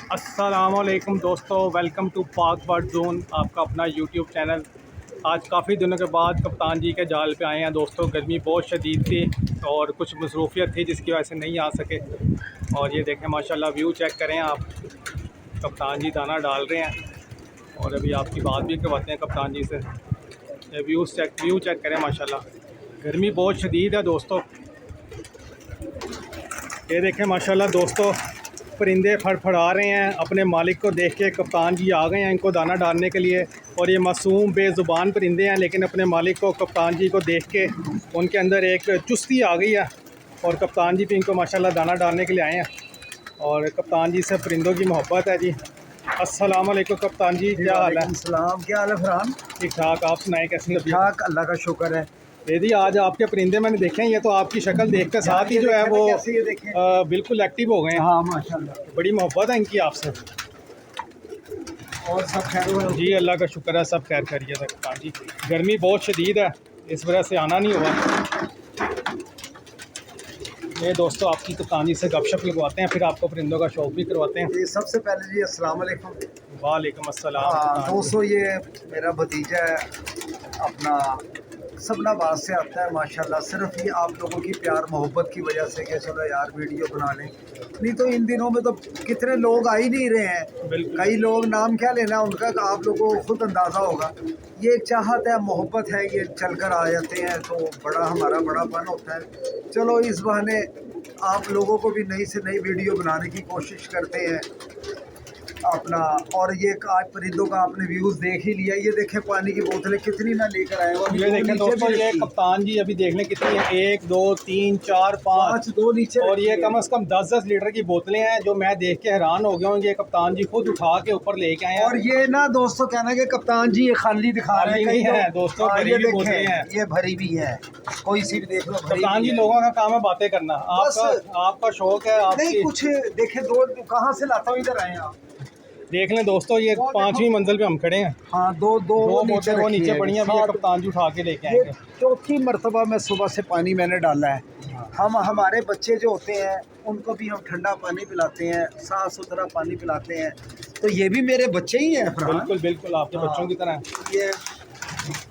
अस्सलामुअलैकुम दोस्तों, welcome to पाक बर्ड जोन, आपका अपना यूट्यूब चैनल। आज काफ़ी दिनों के बाद कप्तान जी के जाल पे आए हैं दोस्तों। गर्मी बहुत शदीद थी और कुछ मसरूफियत थी जिसकी वजह से नहीं आ सके। और ये देखें माशाल्लाह, व्यू चेक करें आप। कप्तान जी दाना डाल रहे हैं और अभी आपकी बात भी करवाते हैं कप्तान जी से। ये व्यू चेक करें माशाल्लाह। गर्मी बहुत शदीद है दोस्तों। ये देखें माशाल्लाह दोस्तों, परिंदे फड़फड़ा रहे हैं अपने मालिक को देख के। कप्तान जी आ गए हैं इनको दाना डालने के लिए। और ये मासूम बेज़ुबान परिंदे हैं, लेकिन अपने मालिक को, कप्तान जी को देख के उनके अंदर एक चुस्ती आ गई है और कप्तान जी भी इनको माशाल्लाह दाना डालने के लिए आए हैं। और कप्तान जी से परिंदों की मोहब्बत है जी। अस्सलाम वालेकुम कप्तान जी, क्या हाल है? सलाम, क्या हाल है फरहान? ठीक ठाक, आप सुनाएं कैसी तबीयत? ठाक, अल्लाह का शुक्र है। दीदी आज आपके परिंदे मैंने देखे हैं, ये तो आपकी शक्ल देख के साथ ही जो है वो बिल्कुल एक्टिव हो गए हैं। हाँ माशाल्लाह, बड़ी मोहब्बत है इनकी आपसे। और सब खैर? जी अल्लाह का शुक्र है, सब खैर खैरियत है कप्तान जी। गर्मी बहुत शदीद है, इस वजह से आना नहीं हुआ। ये दोस्तों आपकी कप्तान जी से गपशप लगवाते हैं, फिर आपको परिंदों का शौक भी करवाते हैं। ये सबसे पहले जी अस्सलाम वालेकुम। वालेकुम अस्सलाम। दोस्तों, ये मेरा भतीजा है अपना, सबनाबाद से आता है माशाल्लाह। सिर्फ ये आप लोगों की प्यार मोहब्बत की वजह से कि चलो यार वीडियो बना लें, नहीं तो इन दिनों में तो कितने लोग आ ही नहीं रहे हैं। कई लोग, नाम क्या लेना उनका, आप लोगों को खुद अंदाज़ा होगा। ये एक चाहत है, मोहब्बत है, ये चलकर आ जाते हैं तो बड़ा हमारा बड़ापन होता है। चलो इस बहाने आप लोगों को भी नई से नई वीडियो बनाने की कोशिश करते हैं अपना। और ये आज परिंदों का आपने व्यूज़ देख ही लिया। ये देखें पानी की बोतलें कितनी मैं लेकर आया हूँ। ये देखें दोस्तों, ये कप्तान जी अभी देख लें कितनी है, 1 2 3 4 5 दो नीचे, और ये कम से कम 10-10 लीटर की बोतलें हैं जो मैं देख के हैरान हो गया हूँ। ये कप्तान जी खुद उठा के ऊपर लेके आए हैं। और ये ना दोस्तों कहना कि कप्तान जी ये खाली दिखा रहे हैं, नहीं है दोस्तों, ये भी बोतलें हैं, ये भरी भी है, कोई सी भी देख लो। कप्तान जी लोगों का काम है बातें करना, आपका शौक है। नहीं कुछ देखे, दो कहाँ से लाता हूँ, इधर आए आप देख लें दोस्तों। ये 5वीं मंजिल पे हम खड़े हैं। हाँ, दो बोतलें वो नीचे पड़ी हैं, अभी कप्तान जी उठा के लेके आएंगे। चौथी मरतबा में सुबह से पानी मैंने डाला है। हम हमारे बच्चे जो होते हैं उनको भी हम ठंडा पानी पिलाते हैं, साफ़ सुथरा पानी पिलाते हैं, तो ये भी मेरे बच्चे ही हैं। बिल्कुल बिल्कुल आपके बच्चों की तरह। ये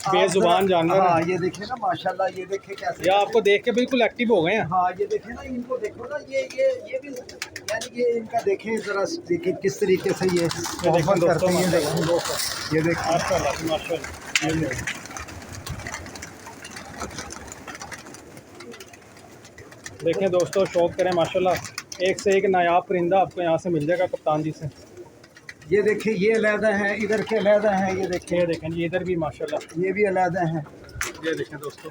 बेजुबान जानवर। हाँ, ये देखे ना माशाल्लाह, ये देखे कैसे, ये आपको देख के बिल्कुल एक्टिव हो गए हैं। हाँ ये देखे ना, इनको देखो ना, ये भी यानी ये इनका देखें ज़रा, देखिए किस तरीके से ये मोहब्बत करते हैं। ये देखें माशाल्लाह। देखें दोस्तों, शौक करें माशाल्लाह, एक से एक नायाब परिंदा आपको यहाँ से मिल जाएगा कप्तान जी से। ये देखिए, ये अलहदा है, इधर के अलहदा हैं। ये देखें जी, इधर भी माशाल्लाह ये भी अलहदा हैं। ये देखें दोस्तों,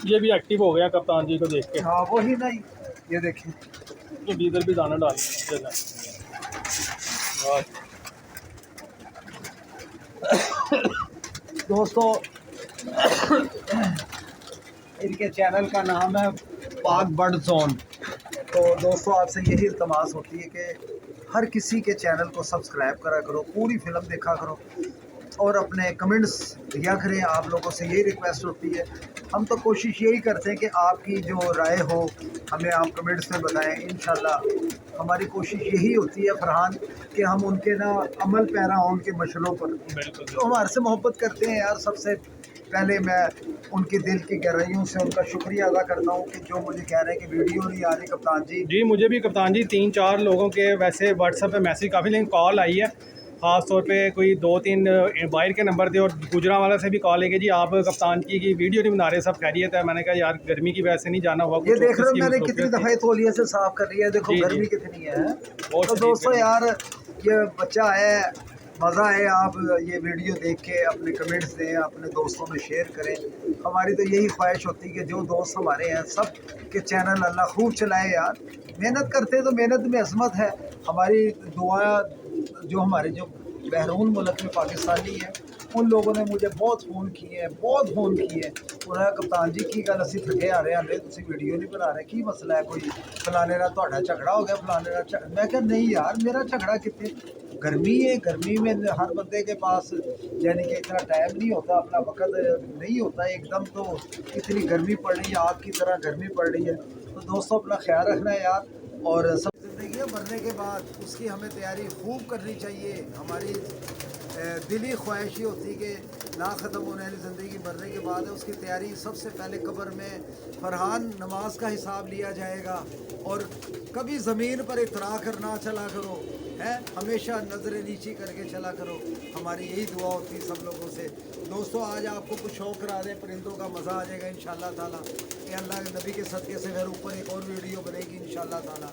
ये भी एक्टिव हो गया कप्तान जी को देख के। हाँ वही नहीं, ये देखें, तो इधर भी दाना डाल दोस्तों। इनके चैनल का नाम है पाक बर्ड जोन। तो दोस्तों आपसे यही इल्तमास होती है कि हर किसी के चैनल को सब्सक्राइब करा करो, पूरी फिल्म देखा करो और अपने कमेंट्स दिया करें। आप लोगों से यही रिक्वेस्ट होती है। हम तो कोशिश यही करते हैं कि आपकी जो राय हो हमें आप कमेंट्स में बताएं। इंशाल्लाह हमारी कोशिश यही होती है फरहान कि हम उनके ना अमल पैरा हों, उनके मशलों पर। तो हमारे से मोहब्बत करते हैं यार। सबसे पहले मैं उनके दिल की गहराइयों से उनका शुक्रिया अदा करता हूँ कि जो मुझे कह रहे हैं कि वीडियो नहीं आ रही कप्तान जी। जी मुझे भी कप्तान जी 3-4 लोगों के वैसे व्हाट्सएप पे मैसेज काफ़ी, लेकिन कॉल आई है ख़ास तौर पे कोई 2-3 बाहर के नंबर थे और गुजरांवाला से भी कॉल है कि जी आप कप्तान की वीडियो नहीं बना रहे, सब खैरियत है। मैंने कहा यार गर्मी की वजह से नहीं जाना हुआ। ये देख रहे हो मैंने कितनी दफ़ा तौलिया से साफ कर लिया है, देखो गर्मी कितनी है। तो दोस्तों यार, ये बच्चा है, मज़ा है। आप ये वीडियो देख के अपने कमेंट्स दें, अपने दोस्तों में शेयर करें। हमारी तो यही ख्वाहिश होती है कि जो दोस्त हमारे हैं सब के चैनल अल्लाह खूब चलाए यार। मेहनत करते हैं तो मेहनत में अज़मत है। हमारी दुआ, जो हमारे जो बहरून मुल्क में पाकिस्तानी हैं, उन लोगों ने मुझे बहुत फ़ोन किए हैं, बहुत फ़ोन किए। उन्होंने कप्तान जी की गल असी थके आ रहे हैं, हमें तुम वीडियो नहीं बना रहे, की मसला है, कोई फलाने ना तुहाडा झगड़ा हो गया, फलाने ना झगड़ा। मैं क्या, नहीं यार मेरा झगड़ा कितने, गर्मी है, गर्मी में हर बंदे के पास यानी कि इतना टाइम नहीं होता, अपना वक्त नहीं होता एकदम। तो इतनी गर्मी पड़ रही है, आग की तरह गर्मी पड़ रही है। तो दोस्तों अपना ख्याल रखना है यार। और सब ज़िंदगी है, मरने के बाद उसकी हमें तैयारी खूब करनी चाहिए। हमारी दिली ख्वाहिश होती कि ना ख़त्म होने वाली ज़िंदगी मरने के बाद है, उसकी तैयारी सबसे पहले कब्र में फरहान नमाज का हिसाब लिया जाएगा। और कभी ज़मीन पर इतरा कर ना चला करो, है हमेशा नज़रें नीची करके चला करो। हमारी यही दुआ होती है सब लोगों से। दोस्तों आज आपको कुछ शौक़ करा दें, परिंदों का मज़ा आ जाएगा इंशाअल्लाह ताला। ये अल्लाह के नबी के सदक़े से फिर ऊपर एक और वीडियो बनेगी इंशाअल्लाह ताला।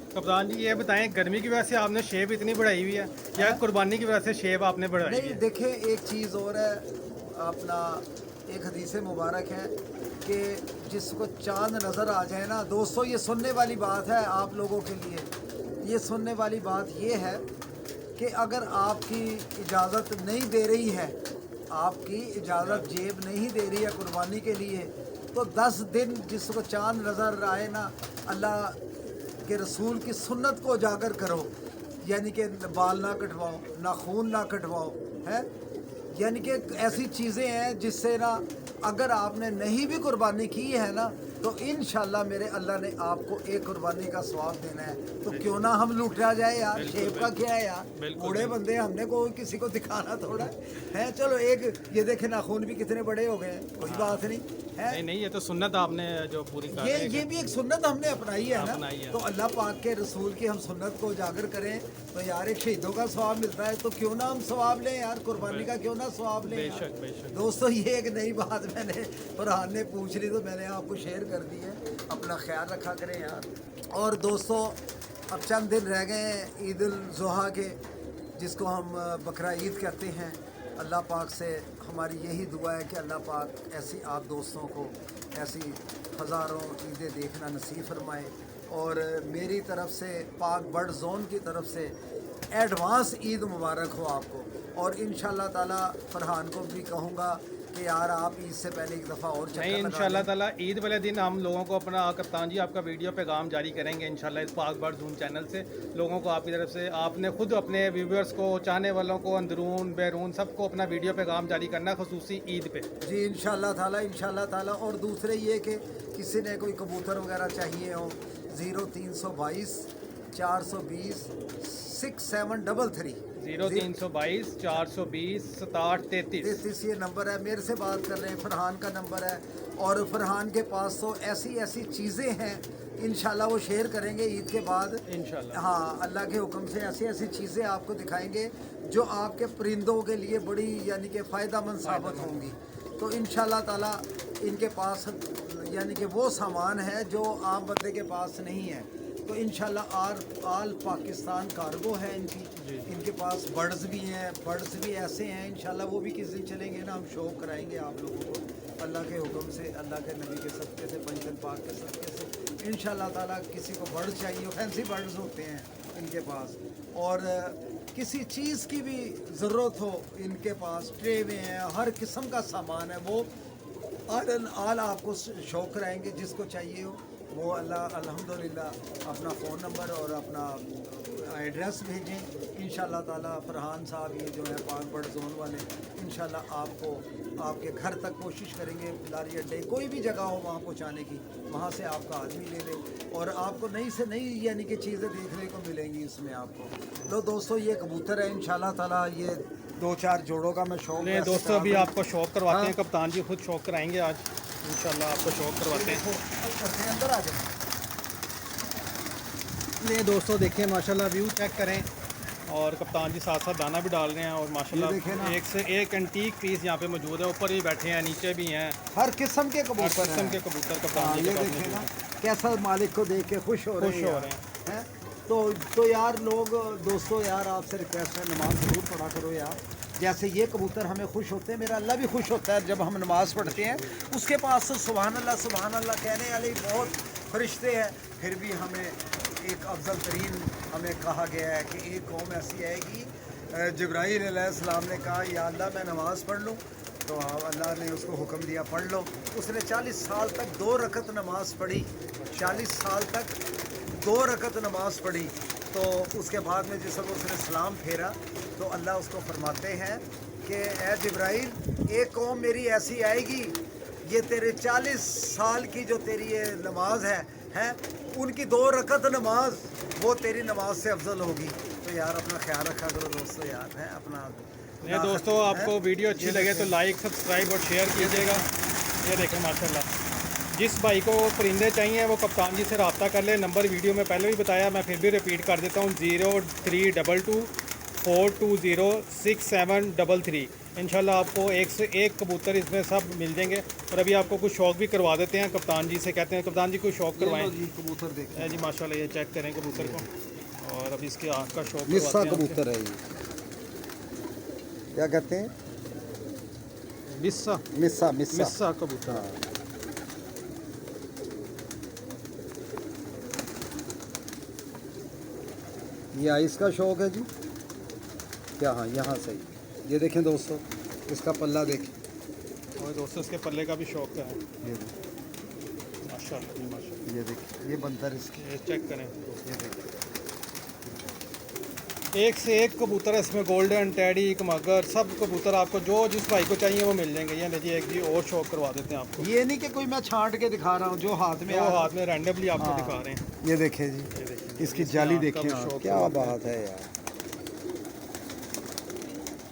कप्तान जी ये बताएं, गर्मी की वजह से आपने शेप इतनी बढ़ाई हुई है या कुर्बानी की वजह से शेप आपने बढ़ाई नहीं, है? देखें एक चीज़ और है, अपना एक हदीस मुबारक है कि जिसको चांद नज़र आ जाए ना, दोस्तों ये सुनने वाली बात है आप लोगों के लिए। ये सुनने वाली बात ये है कि अगर आपकी इजाज़त नहीं दे रही है, आपकी इजाज़त जेब नहीं दे रही है कुर्बानी के लिए, तो 10 दिन जिसको चांद नज़र आए ना, अल्लाह के रसूल की सुन्नत को उजागर करो। यानी कि बाल ना कटवाओ, नाखून ना कटवाओ, है यानी कि ऐसी चीज़ें हैं जिससे ना अगर आपने नहीं भी कुर्बानी की है ना, तो इंशाल्लाह मेरे अल्लाह ने आपको एक कुर्बानी का स्वाब देना है। तो क्यों ना हम लूटा जाए यार, शेप का क्या है यार, बूढ़े बंदे हमने कोई किसी को दिखाना थोड़ा है। चलो एक ये देखे नाखून भी कितने बड़े हो गए हैं, कोई बात नहीं है। नहीं ये तो सुन्नत आपने जो पूरी कर ये भी एक सुन्नत हमने अपनाई है ना, है। तो अल्लाह पाक के रसूल की हम सुन्नत को उजागर करें तो यार एक शहीदों का स्वाब मिलता है, तो क्यों ना हम स्वाब लें यार, कुर्बानी का क्यों ना स्वाब लें। बेशक बेशक। दोस्तों ये एक नई बात मैंने फरहान ने पूछ ली तो मैंने आपको शेयर कर दी है। अपना ख्याल रखा करें यार। और दोस्तों अब चंद दिन रह गए हैं ईद उल ज़ुहा के, जिसको हम बकरा ईद कहते हैं। अल्लाह पाक से हमारी यही दुआ है कि अल्लाह पाक ऐसी आप दोस्तों को ऐसी हज़ारों ईदें देखना नसीब फरमाए। और मेरी तरफ से पाक बर्ड जोन की तरफ से एडवांस ईद मुबारक हो आपको। और इंशाअल्लाह ताला फरहान को भी कहूँगा कि यार आप ईद से पहले एक दफ़ा और चक्कर नहीं इंशाल्लाह ताला ईद वाले दिन हम लोगों को अपना कप्तान जी आपका वीडियो पैगाम जारी करेंगे इंशाल्लाह इस पाक बर्ड ज़ूम चैनल से। लोगों को आपकी तरफ से आपने खुद अपने व्यूवर्स को, चाहने वालों को, अंदरून बैरून सबको अपना वीडियो पैगाम जारी करना खुसूसी ईद पे। जी इंशाअल्लाह ताला। और दूसरे ये कि किसी ने कोई कबूतर वगैरह चाहिए हो, 0322 420 6733 0322 420 6733 ये नंबर है। मेरे से बात कर रहे हैं, फरहान का नंबर है। और फरहान के पास तो ऐसी ऐसी चीज़ें हैं इंशाल्लाह वो शेयर करेंगे ईद के बाद इंशाल्लाह। हाँ अल्लाह के हुक्म से ऐसी ऐसी चीज़ें आपको दिखाएंगे जो आपके परिंदों के लिए बड़ी यानी कि फ़ायदेमंद साबित होंगी। तो इंशाल्लाह ताला इनके पास यानी कि वो सामान है जो आम बंदे के पास नहीं है। तो इंशाल्लाह आल पाकिस्तान कार्गो है इनके पास। बर्ड्स भी हैं, बर्ड्स भी ऐसे हैं इंशाल्लाह वो भी किस दिन चलेंगे ना, हम शो कराएंगे आप लोगों को अल्लाह के हुक्म से, अल्लाह के नबी के सदक़े से, पंचन पाक के सदक़े से। इंशाल्लाह ताला किसी को बर्ड चाहिए, फैंसी बर्ड्स होते हैं इनके पास। और किसी चीज़ की भी ज़रूरत हो इनके पास, ट्रे में है, हर किस्म का सामान है। वो आल आपको शो कराएंगे, जिसको चाहिए हो वो अल्हम्दुलिल्लाह अपना फ़ोन नंबर और अपना एड्रेस भेजें। इंशाल्लाह ताला फरहान साहब ये जो है पाक बर्ड जोन वाले इंशाल्लाह आपको आपके घर तक कोशिश करेंगे, लारी अड्डे कोई भी जगह हो वहाँ पहुँचाने की, वहाँ से आपका आदमी ले ले और आपको नई से नई यानी कि चीज़ें देखने को मिलेंगी इसमें आपको। तो दोस्तों ये कबूतर है इंशाल्लाह ताला, ये 2-4 जोड़ों का मैं शौक नहीं दोस्तों अभी आपको शौक करवाते हैं, कप्तान जी खुद शौक कराएंगे आज इंशाल्लाह आपको शौक करवाते हैं। अंदर आ जाए। ये दोस्तों देखिए माशाल्लाह व्यू चेक करें और कप्तान जी साथ साथ दाना भी डाल रहे हैं और माशाल्लाह एक से एक एंटीक पीस यहाँ पे मौजूद है। ऊपर भी बैठे हैं, नीचे भी हैं, हर किस्म के कबूतर कप्तान जी देखे ना कैसा मालिक को देख के खुश हो रहे हैं। तो यार लोग दोस्तों यार आपसे रिक्वेस्ट है नमाज ज़रूर पढ़ा करो यार। जैसे ये कबूतर हमें खुश होते हैं, मेरा अल्लाह भी खुश होता है जब हम नमाज़ पढ़ते हैं। उसके पास तो सुभान अल्लाह कहने वाले बहुत फरिश्ते हैं, फिर भी हमें एक अफजल तरीन हमें कहा गया है कि एक कौम ऐसी आएगी, जिब्राईल अलैहिस्सलाम ने कहा या अल्लाह मैं नमाज़ पढ़ लूँ, तो अल्लाह ने उसको हुक्म दिया पढ़ लो। उसने 40 साल तक 2 रकत नमाज़ पढ़ी, 40 साल तक 2 रकत नमाज़ पढ़ी। तो उसके बाद में जिस वक्त उसने सलाम फेरा तो अल्लाह उसको फरमाते हैं कि ए जिब्राईल एक कौम मेरी ऐसी आएगी, ये तेरे 40 साल की जो तेरी ये नमाज है उनकी 2 रकत नमाज वो तेरी नमाज से अफजल होगी। तो यार अपना ख्याल रखा करो दोस्तों, यार है अपना। ये दोस्तों आपको वीडियो अच्छी लगे तो लाइक, सब्सक्राइब और शेयर कीजिएगा। ये देखें माशाल्लाह, जिस भाई को परिंदे चाहिए वो कप्तान जी से रब्ता कर ले। नंबर वीडियो में पहले भी बताया, मैं फिर भी रिपीट कर देता हूँ, 0322 420 6733। इंशाल्लाह आपको एक से एक कबूतर इसमें सब मिल जाएंगे। और अभी आपको कुछ शौक भी करवा देते हैं, कप्तान जी से कहते हैं कप्तान जी कुछ शौक करवाएं कबूतर देखें जी। माशाल्लाह ये चेक करें कबूतर को, और अब इसके आँख का शौक मिस्सा करवाते हैं कबूतर है ये, क्या कहते हैं? मिस्सा मिस्सा मिस्सा मिस्सा कबूतर। हाँ। ये आइस का शौक है जी क्या? हाँ यहाँ सही। ये देखें दोस्तों, इसका पल्ला देखें। और दोस्तों इसके पल्ले का भी शौक है ये देखें, माशाल्लाह जी माशाल्लाह। ये देखें, ये बनतर इसके, ये चेक करें, ये देखें। एक से एक कबूतर है इसमें, गोल्डन, टैडी, कमागर, सब कबूतर आपको जो जिस भाई को चाहिए वो मिल जाएंगे। ये लीजिए एक जी और शौक करवा देते हैं आपको। ये नहीं कि कोई मैं छांट के दिखा रहा हूँ, जो हाथ में वो हाथ में रैंडमली आपको हाँ। दिखा रहे हैं। ये देखें जी, ये देखिए इसकी इसकी जाली आँख का देखें भी आप, शौक क्या करवाते हैं। बात है यार,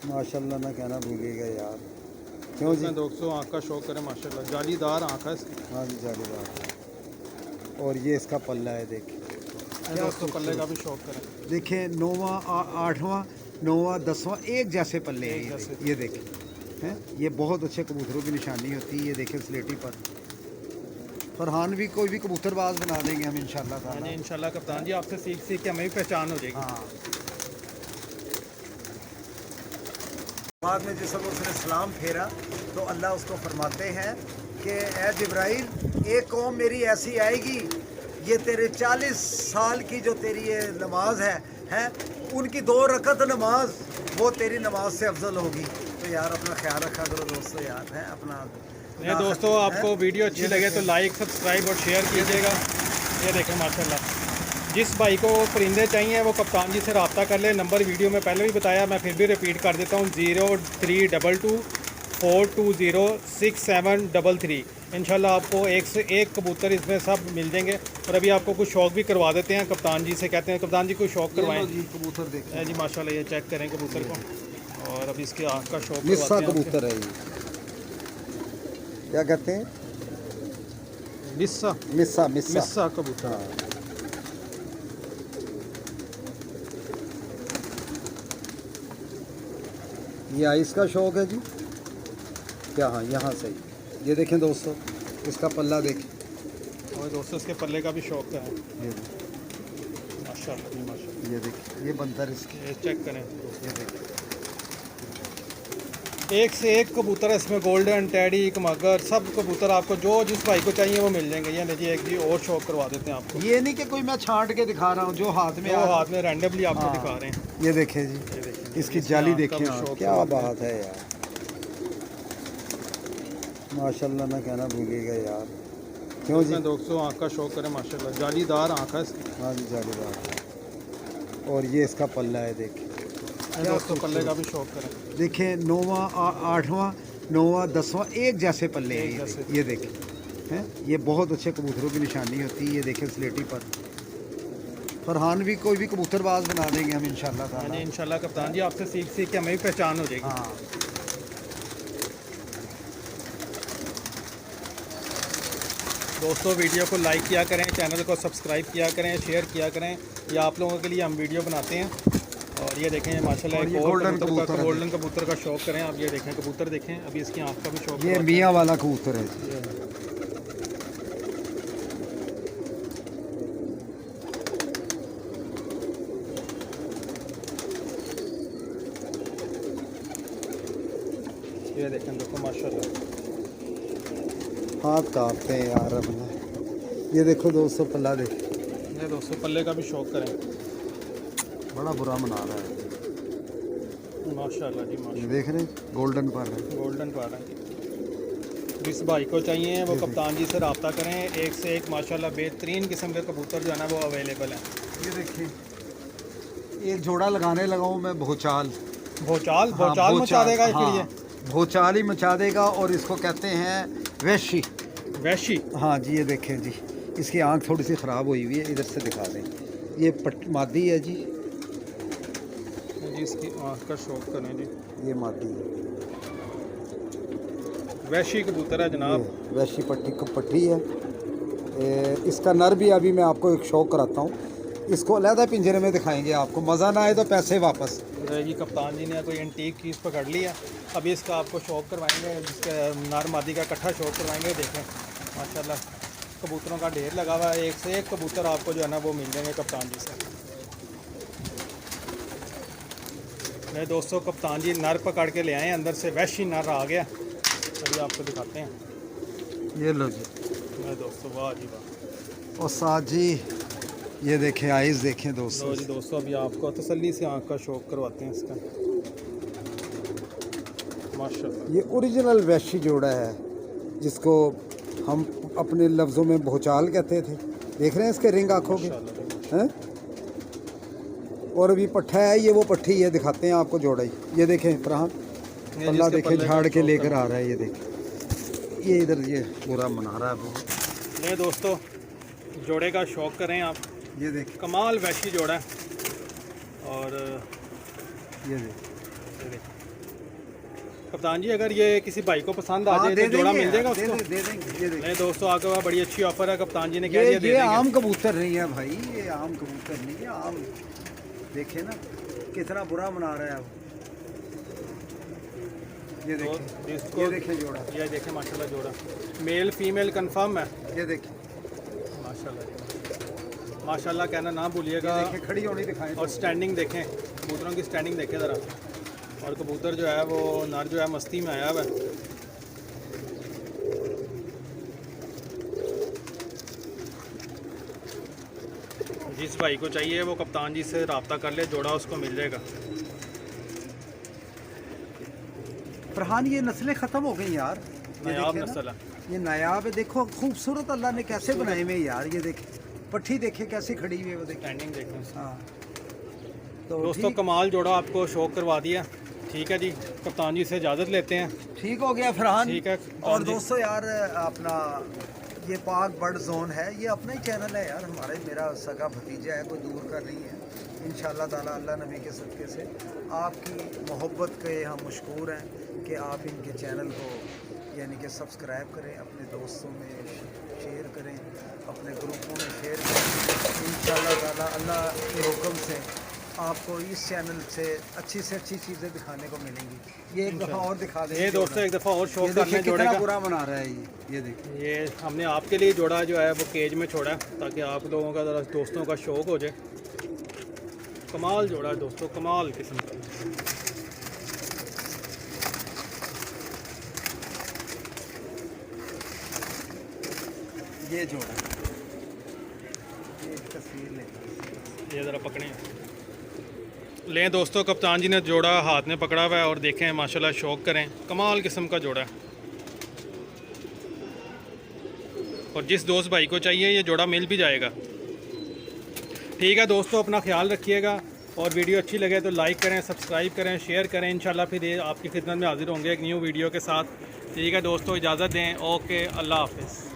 माशाल्लाह ना कहना भूलिएगा यार। क्यों जी? दोस्तों आँख का शौक करें माशाल्लाह, जालीदार आँख है इसकी। हाँ जी जालीदार। और ये इसका पल्ला है देखें, दोस्तों पल्ले का भी शौक करें। देखें 9वां 8वां 9वां 10वां एक जैसे पल्ले हैं एक जैसे। ये देखें हैं। ये बहुत अच्छे कबूतरों की निशानी होती है। ये देखें स्लेटी पर फरहान भी कोई भी कबूतरबाज बना देंगे हम इंशाल्लाह हाँ ताला। जी इंशाल्लाह कप्तान जी, आपसे सीख सीख के हमें भी पहचान हो जाएगी। हाँ, बाद में जिस उसने सलाम फेरा तो अल्लाह उसको फरमाते हैं कि ए जिब्राइल, एक कौम मेरी ऐसी आएगी, ये तेरे 40 साल की जो तेरी ये नमाज है उनकी 2 रकत नमाज वो तेरी नमाज से अफजल होगी। तो यार अपना ख्याल रखा करो दोस्तों, यार है अपना। ये दोस्तों आपको वीडियो अच्छी लगे तो लाइक, सब्सक्राइब और शेयर कीजिएगा। ये देखें माशाल्लाह, जिस भाई को परिंदे चाहिए वो कप्तान जी से रब्ता कर ले। नंबर वीडियो में पहले भी बताया, मैं फिर भी रिपीट कर देता हूँ, 0322 420 6733। इंशाल्लाह आपको एक से एक कबूतर इसमें सब मिल जाएंगे। और अभी आपको कुछ शौक भी करवा देते हैं, कप्तान जी से कहते हैं कप्तान जी कुछ शौक करवाएं कबूतर देखें जी। माशाल्लाह ये चेक करें कबूतर को, और अब इसके आँख का शौक मिस्सा करवाते हैं कबूतर है ये, क्या कहते हैं? मिस्सा मिस्सा मिस्सा मिस्सा कबूतर। हाँ। ये आइस का शौक है जी क्या? हाँ यहाँ सही। ये देखें दोस्तों, इसका पल्ला देखें। और दोस्तों इसके पल्ले का भी शौक है ये देखें, माशाल्लाह जी माशाल्लाह। ये देखें, ये बनतर इसके, ये चेक करें, ये देखें। एक से एक कबूतर है इसमें, गोल्डन, टैडी, कमागर, सब कबूतर आपको जो जिस भाई को चाहिए वो मिल जाएंगे। ये लीजिए एक जी और शौक करवा देते हैं आपको। ये नहीं कि कोई मैं छांट के दिखा रहा हूँ, जो हाथ में वो हाथ में रैंडमली आपको हाँ। दिखा रहे हैं। ये देखें जी, ये देखिए इसकी जाली आँख का देखें भी आप, शौक क्या करवाते हैं। बात है यार, माशाल्लाह ना कहना भूलिएगा यार। क्यों जी? दोस्तों आँख का शौक करें माशाल्लाह, जालीदार आँख है इसकी। हाँ जी जालीदार। और ये इसका पल्ला है देखें, दोस्तों पल्ले का भी शौक करें। देखें 9वां 8वां 9वां 10वां एक जैसे पल्ले एक हैं जैसे। ये देखें हैं। ये बहुत अच्छे कबूतरों की निशानी होती है। ये देखें स्लेटी पर फरहान भी कोई भी कबूतरबाज बना देंगे हम इंशाल्लाह हाँ ताला। जी इंशाल्लाह कप्तान जी, आपसे सीख सीख के हमें भी पहचान हो जाएगी। हाँ, दोस्तों वीडियो को लाइक किया करें, चैनल को सब्सक्राइब किया करें, शेयर किया करें। ये आप लोगों के लिए हम वीडियो बनाते हैं। और ये देखें माशाल्लाह और एक ये और गोल्डन कबूतर कबूतर का, है। गोल्डन कबूतर का शौक करें आप। ये देखें कबूतर देखें, अभी इसकी आँख का भी शौक ये करवाते हैं। मियाँ वाला कबूतर है जी। ये देखें देखो माशाल्लाह, हाथ कांपते हैं यार अपना। ये देखो दोस्तों पल्ला देखो, ये दोस्तों पल्ले का भी शौक करें बड़ा बुरा मना रहा है। माशाल्लाह जी ये माशाल्लाह। देख रहे गोल्डन पर है। गोल्डन पा रहे हैं। जिस भाई को चाहिए वो कप्तान जी से रब्ता करें। एक से एक माशाल्लाह बेहतरीन किस्म के कबूतर जो है ना वो अवेलेबल हैं। ये देखिए, एक जोड़ा लगाने लगा हूँ मैं, भोचाल। भोचाल हाँ, भोचाल मचा देगा हाँ, फिर ये भोचाल ही मचा देगा। और इसको कहते हैं वैशी। वैशी। हाँ जी, ये देखें जी, इसकी आंख थोड़ी सी ख़राब हुई हुई है, इधर से दिखा दें। ये मादी है जी, इसकी आंख का शौक करें जी। ये मादी है, वैशी कबूतर है जनाब, वैशी पट्टी है। इसका नर भी अभी मैं आपको एक शौक कराता हूँ, इसको अलहदा पिंजरे में दिखाएंगे आपको, मज़ा ना आए तो पैसे वापस। जी कप्तान जी ने कोई एंटीक चीज़ पकड़ लिया, अभी इसका आपको शौक करवाएंगे, जिसका नर मादी का इकट्ठा शौक करवाएंगे। देखें माशाल्लाह कबूतरों का ढेर लगा हुआ है, एक से एक कबूतर आपको जो है ना वो मिल जाएंगे कप्तान जी से। मेरे दोस्तों कप्तान जी नर पकड़ के ले आए, अंदर से वैशी नर आ गया, अभी आपको दिखाते हैं। ये लो जी मेरे दोस्तों, वाह जी वाह। और साथ जी ये देखें, आइज़ देखें दोस्तों। लो जी दोस्तों, अभी आपको तसल्ली से आँख का शौक करवाते हैं इसका, माशाल्लाह। ये ओरिजिनल वैशी जोड़ा है, जिसको हम अपने लफ्ज़ों में भौचाल कहते थे। देख रहे हैं इसके रिंग आँखों के हैं। और अभी पट्ठा है, ये वो पट्टी है, दिखाते हैं आपको जोड़ा ही। ये देखें फरहान, पल्ला देखें झाड़ के लेकर आ रहा है, ये देखें, ये इधर ये पूरा मना रहा है वो। नहीं दोस्तों, जोड़े का शौक करें आप, ये देखें कमाल वैशी जोड़ा है। और ये देखें कप्तान जी, अगर ये किसी भाई को पसंद आ जाए तो जोड़ा मिल जाएगा उसको? दे देंगे। ये देखें, नहीं दोस्तों, आपके पास बड़ी अच्छी ऑफर है, कप्तान जी ने कह दिया दे ये देंगे। आम कबूतर नहीं है भाई, ये आम कबूतर नहीं है, आम देखे ना कितना बुरा मना रहा है वो। ये देखें, ये देखें जोड़ा, ये देखें माशाल्लाह जोड़ा, मेल फीमेल कंफर्म है। ये देखें माशाल्लाह, माशाल्लाह कहना ना भूलिएगा। देखें, खड़ी होनी दिखाएं। और स्टैंडिंग देखें, कबूतरों की स्टैंडिंग देखें ज़रा। और कबूतर जो है वो नर जो है मस्ती में आया हुआ है। जिस भाई को चाहिए वो कप्तान जी से रब्ता कर ले, जोड़ा उसको मिल जाएगा। फरहान ये नस्लें ख़त्म हो गई यार, नायाब नस्ल है, ये नायाब है। देखो खूबसूरत अल्लाह ने कैसे बनाए हुए यार, ये देखें पट्टी देखे कैसे खड़ी हुई है वो, देखें स्टैंडिंग देखें। हाँ तो दोस्तों कमाल जोड़ा आपको शौक करवा दिया। ठीक है जी, कप्तान जी से इजाज़त लेते हैं। ठीक हो गया फरहान। ठीक है। और दोस्तों यार अपना ये पाक बर्ड जोन है, ये अपना ही चैनल है यार, हमारे मेरा सगा भतीजा है, कोई दूर का नहीं है। इंशाल्लाह ताला अल्लाह नबी के सदक़े से आपकी मोहब्बत के हम मशकूर हैं कि आप इनके चैनल को यानी कि सब्सक्राइब करें, अपने दोस्तों में शेयर करें, अपने ग्रुपों में शेयर करें। इंशाल्लाह ताला अल्लाह के हुक्म से आपको इस चैनल से अच्छी चीज़ें दिखाने को मिलेंगी। ये एक दफ़ा और दिखा दें। ये दोस्तों एक दफ़ा और शौक करने जोड़े कितना का बुरा बना रहा है ये देखिए। ये हमने आपके लिए जोड़ा जो है वो केज में छोड़ा है, ताकि आप लोगों का ज़रा दोस्तों का शौक हो जाए। कमाल जोड़ा है दोस्तों, कमाल किस्म का। ये जोड़ा, ये तस्वीर ले, ये ज़रा पकड़ें, लें दोस्तों। कप्तान जी ने जोड़ा हाथ में पकड़ा हुआ है और देखें माशाल्लाह, शौक करें, कमाल किस्म का जोड़ा है। और जिस दोस्त भाई को चाहिए ये जोड़ा मिल भी जाएगा। ठीक है दोस्तों, अपना ख्याल रखिएगा, और वीडियो अच्छी लगे तो लाइक करें, सब्सक्राइब करें, शेयर करें। इंशाल्लाह फिर ये आपकी खिदमत में हाजिर होंगे एक न्यू वीडियो के साथ। ठीक है दोस्तों, इजाज़त दें। ओके, अल्लाह हाफ़िज़।